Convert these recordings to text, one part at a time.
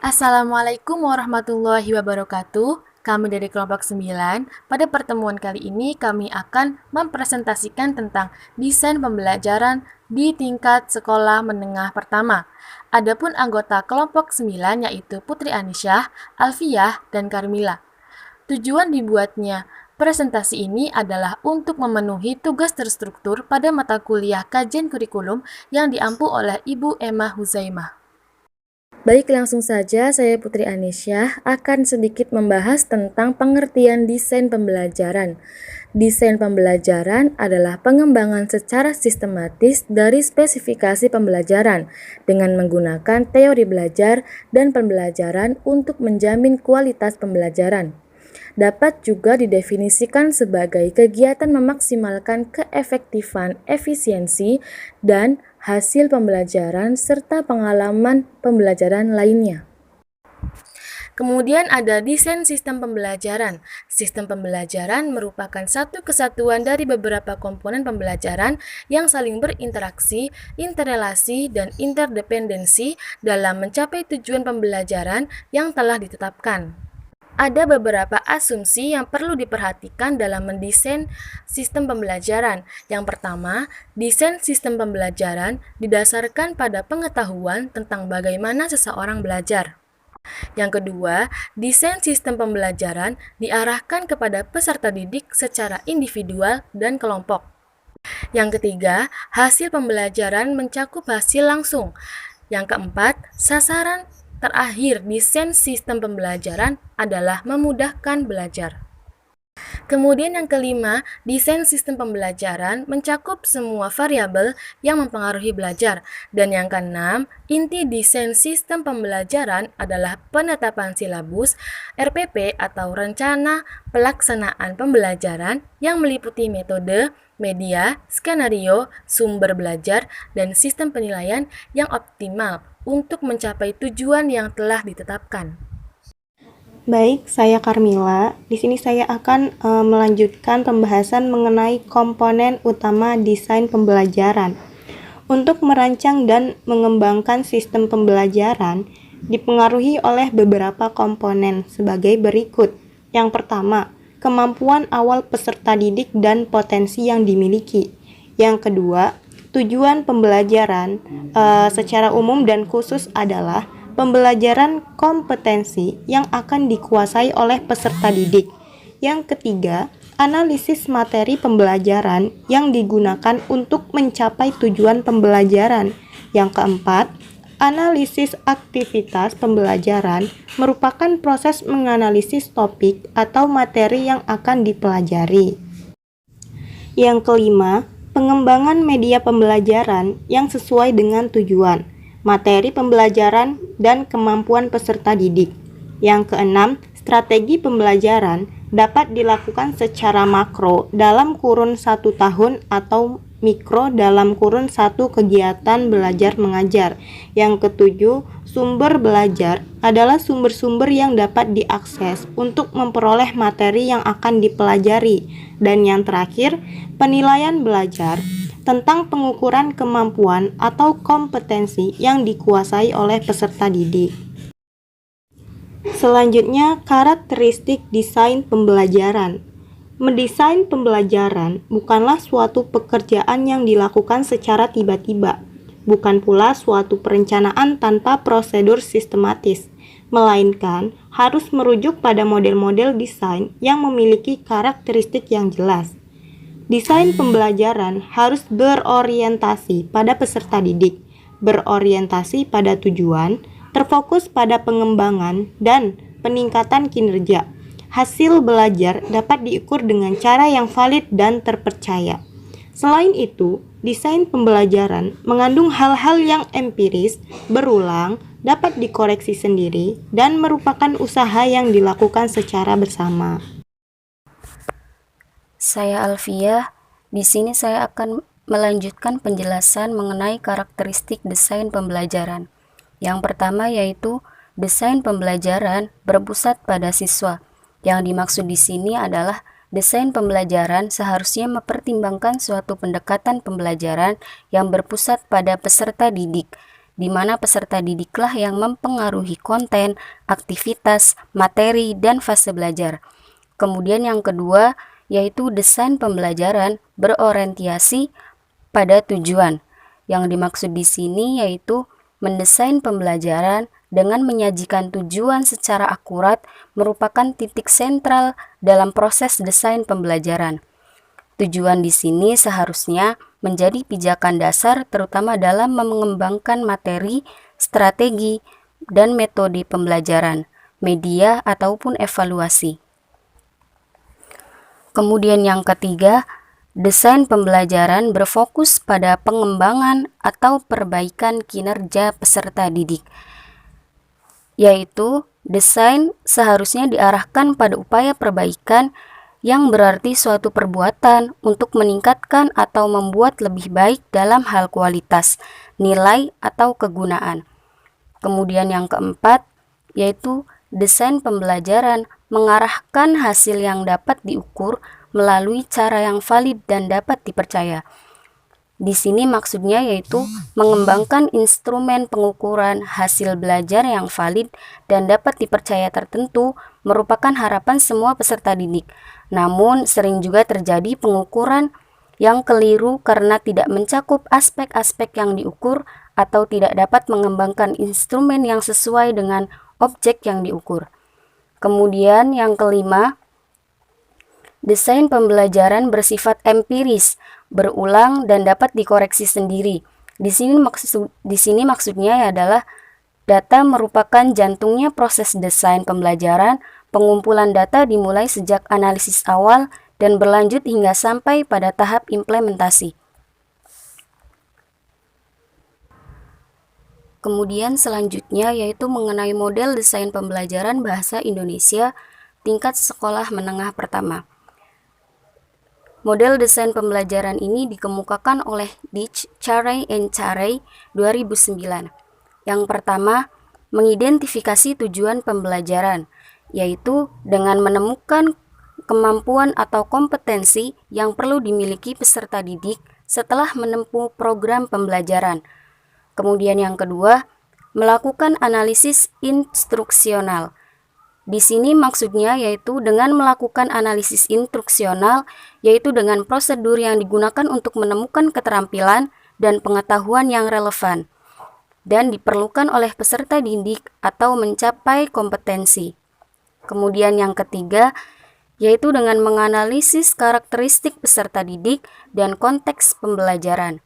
Assalamualaikum warahmatullahi wabarakatuh. Kami dari kelompok 9. Pada pertemuan kali ini kami akan mempresentasikan tentang desain pembelajaran di tingkat sekolah menengah pertama. Adapun anggota kelompok 9 yaitu Putri Anisyah, Alfiah, dan Karmila. Tujuan dibuatnya presentasi ini adalah untuk memenuhi tugas terstruktur pada mata kuliah kajian kurikulum yang diampu oleh Ibu Emma Huzaimah. Baik, langsung saja saya Putri Anisyah akan sedikit membahas tentang pengertian desain pembelajaran. Desain pembelajaran adalah pengembangan secara sistematis dari spesifikasi pembelajaran dengan menggunakan teori belajar dan pembelajaran untuk menjamin kualitas pembelajaran. Dapat juga didefinisikan sebagai kegiatan memaksimalkan keefektifan, efisiensi, dan hasil pembelajaran serta pengalaman pembelajaran lainnya. Kemudian ada desain sistem pembelajaran. Sistem pembelajaran merupakan satu kesatuan dari beberapa komponen pembelajaran yang saling berinteraksi, interrelasi, dan interdependensi dalam mencapai tujuan pembelajaran yang telah ditetapkan. Ada beberapa asumsi yang perlu diperhatikan dalam mendesain sistem pembelajaran. Yang pertama, desain sistem pembelajaran didasarkan pada pengetahuan tentang bagaimana seseorang belajar. Yang kedua, desain sistem pembelajaran diarahkan kepada peserta didik secara individual dan kelompok. Yang ketiga, hasil pembelajaran mencakup hasil langsung. Yang keempat, sasaran terakhir desain sistem pembelajaran adalah memudahkan belajar. Kemudian yang kelima, desain sistem pembelajaran mencakup semua variabel yang mempengaruhi belajar. Dan yang keenam, inti desain sistem pembelajaran adalah penetapan silabus, RPP atau Rencana Pelaksanaan Pembelajaran yang meliputi metode, media, skenario, sumber belajar, dan sistem penilaian yang optimal untuk mencapai tujuan yang telah ditetapkan. Baik, saya Karmila. Di sini saya akan melanjutkan pembahasan mengenai komponen utama desain pembelajaran. Untuk merancang dan mengembangkan sistem pembelajaran dipengaruhi oleh beberapa komponen sebagai berikut. Yang pertama, kemampuan awal peserta didik dan potensi yang dimiliki. Yang kedua, tujuan pembelajaran secara umum dan khusus adalah pembelajaran kompetensi yang akan dikuasai oleh peserta didik. Yang ketiga, analisis materi pembelajaran yang digunakan untuk mencapai tujuan pembelajaran. Yang keempat, analisis aktivitas pembelajaran merupakan proses menganalisis topik atau materi yang akan dipelajari. Yang kelima, pengembangan media pembelajaran yang sesuai dengan tujuan, materi pembelajaran, dan kemampuan peserta didik. Yang keenam, strategi pembelajaran dapat dilakukan secara makro dalam kurun 1 tahun atau mikro dalam kurun 1 kegiatan belajar mengajar. Yang ketujuh, sumber belajar adalah sumber-sumber yang dapat diakses untuk memperoleh materi yang akan dipelajari. Dan yang terakhir, penilaian belajar tentang pengukuran kemampuan atau kompetensi yang dikuasai oleh peserta didik. Selanjutnya, karakteristik desain pembelajaran. Mendesain pembelajaran bukanlah suatu pekerjaan yang dilakukan secara tiba-tiba, bukan pula suatu perencanaan tanpa prosedur sistematis, melainkan harus merujuk pada model-model desain yang memiliki karakteristik yang jelas. Desain pembelajaran harus berorientasi pada peserta didik, berorientasi pada tujuan, terfokus pada pengembangan dan peningkatan kinerja. Hasil belajar dapat diukur dengan cara yang valid dan terpercaya. Selain itu, desain pembelajaran mengandung hal-hal yang empiris, berulang, dapat dikoreksi sendiri, dan merupakan usaha yang dilakukan secara bersama. Saya Alfiah. Di sini saya akan melanjutkan penjelasan mengenai karakteristik desain pembelajaran. Yang pertama yaitu desain pembelajaran berpusat pada siswa. Yang dimaksud di sini adalah desain pembelajaran seharusnya mempertimbangkan suatu pendekatan pembelajaran yang berpusat pada peserta didik. di mana peserta didiklah yang mempengaruhi konten, aktivitas, materi, dan fase belajar. Kemudian yang kedua, yaitu desain pembelajaran berorientasi pada tujuan. Yang dimaksud di sini yaitu mendesain pembelajaran dengan menyajikan tujuan secara akurat merupakan titik sentral dalam proses desain pembelajaran. Tujuan di sini seharusnya menjadi pijakan dasar terutama dalam mengembangkan materi, strategi, dan metode pembelajaran, media ataupun evaluasi. Kemudian yang ketiga, desain pembelajaran berfokus pada pengembangan atau perbaikan kinerja peserta didik, yaitu desain seharusnya diarahkan pada upaya perbaikan yang berarti suatu perbuatan untuk meningkatkan atau membuat lebih baik dalam hal kualitas, nilai, atau kegunaan. Kemudian yang keempat, yaitu desain pembelajaran mengarahkan hasil yang dapat diukur melalui cara yang valid dan dapat dipercaya. Di sini maksudnya yaitu mengembangkan instrumen pengukuran hasil belajar yang valid dan dapat dipercaya tertentu merupakan harapan semua peserta didik. Namun sering juga terjadi pengukuran yang keliru karena tidak mencakup aspek-aspek yang diukur atau tidak dapat mengembangkan instrumen yang sesuai dengan objek yang diukur. Kemudian yang kelima, desain pembelajaran bersifat empiris, berulang dan dapat dikoreksi sendiri. Di sini maksudnya adalah data merupakan jantungnya proses desain pembelajaran. Pengumpulan data dimulai sejak analisis awal dan berlanjut hingga sampai pada tahap implementasi. Kemudian selanjutnya yaitu mengenai model desain pembelajaran bahasa Indonesia tingkat sekolah menengah pertama. Model desain pembelajaran ini dikemukakan oleh Ditch, Carey and Carey 2009. Yang pertama, mengidentifikasi tujuan pembelajaran, yaitu dengan menemukan kemampuan atau kompetensi yang perlu dimiliki peserta didik setelah menempuh program pembelajaran. Kemudian yang kedua, melakukan analisis instruksional. Di sini maksudnya yaitu dengan melakukan analisis instruksional, yaitu dengan prosedur yang digunakan untuk menemukan keterampilan dan pengetahuan yang relevan dan diperlukan oleh peserta didik atau mencapai kompetensi. Kemudian yang ketiga, yaitu dengan menganalisis karakteristik peserta didik dan konteks pembelajaran.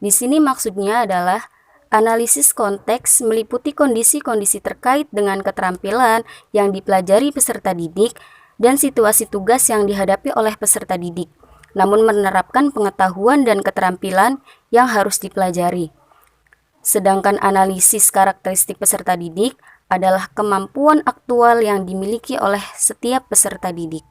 Di sini maksudnya adalah analisis konteks meliputi kondisi-kondisi terkait dengan keterampilan yang dipelajari peserta didik dan situasi tugas yang dihadapi oleh peserta didik, namun menerapkan pengetahuan dan keterampilan yang harus dipelajari. Sedangkan analisis karakteristik peserta didik adalah kemampuan aktual yang dimiliki oleh setiap peserta didik.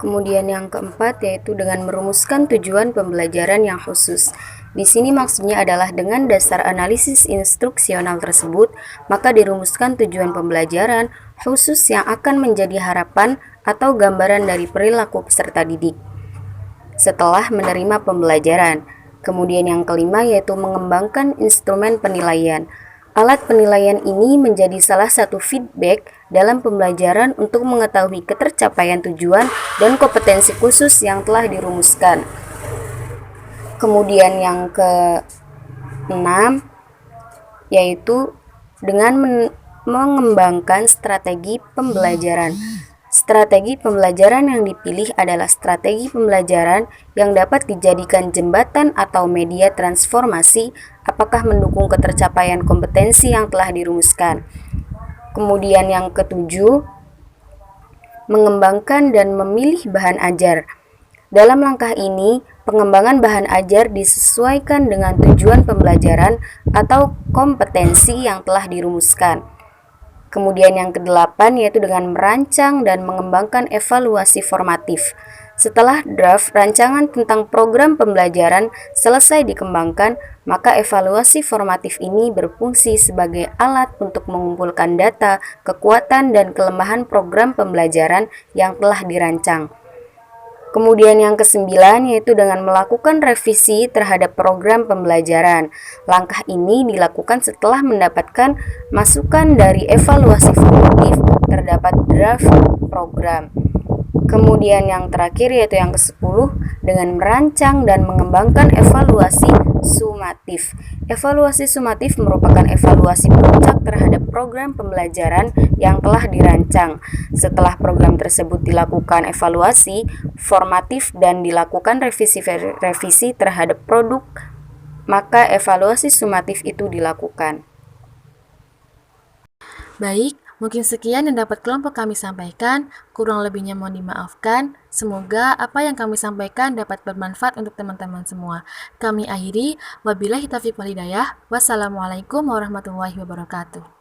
Kemudian yang keempat yaitu dengan merumuskan tujuan pembelajaran yang khusus. Di sini maksudnya adalah dengan dasar analisis instruksional tersebut, maka dirumuskan tujuan pembelajaran khusus yang akan menjadi harapan atau gambaran dari perilaku peserta didik setelah menerima pembelajaran. Kemudian yang kelima yaitu mengembangkan instrumen penilaian. Alat penilaian ini menjadi salah satu feedback dalam pembelajaran untuk mengetahui ketercapaian tujuan dan kompetensi khusus yang telah dirumuskan. Kemudian yang ke-6 yaitu dengan mengembangkan strategi pembelajaran. Strategi pembelajaran yang dipilih adalah strategi pembelajaran yang dapat dijadikan jembatan atau media transformasi apakah mendukung ketercapaian kompetensi yang telah dirumuskan. Kemudian yang ke-7, mengembangkan dan memilih bahan ajar. Dalam langkah ini, pengembangan bahan ajar disesuaikan dengan tujuan pembelajaran atau kompetensi yang telah dirumuskan. Kemudian yang ke-8 yaitu dengan merancang dan mengembangkan evaluasi formatif. Setelah draft rancangan tentang program pembelajaran selesai dikembangkan, maka evaluasi formatif ini berfungsi sebagai alat untuk mengumpulkan data, kekuatan, dan kelemahan program pembelajaran yang telah dirancang. Kemudian yang kesembilan yaitu dengan melakukan revisi terhadap program pembelajaran. Langkah ini dilakukan setelah mendapatkan masukan dari evaluasi formatif terdapat draft program. Kemudian yang terakhir yaitu yang ke-10 dengan merancang dan mengembangkan evaluasi sumatif. Evaluasi sumatif merupakan evaluasi puncak terhadap program pembelajaran yang telah dirancang. Setelah program tersebut dilakukan evaluasi formatif dan dilakukan revisi terhadap produk, maka evaluasi sumatif itu dilakukan. Baik, mungkin sekian yang dapat kelompok kami sampaikan. Kurang lebihnya mohon dimaafkan. Semoga apa yang kami sampaikan dapat bermanfaat untuk teman-teman semua. Kami akhiri, wabillahi taufiq wal hidayah. Wassalamualaikum warahmatullahi wabarakatuh.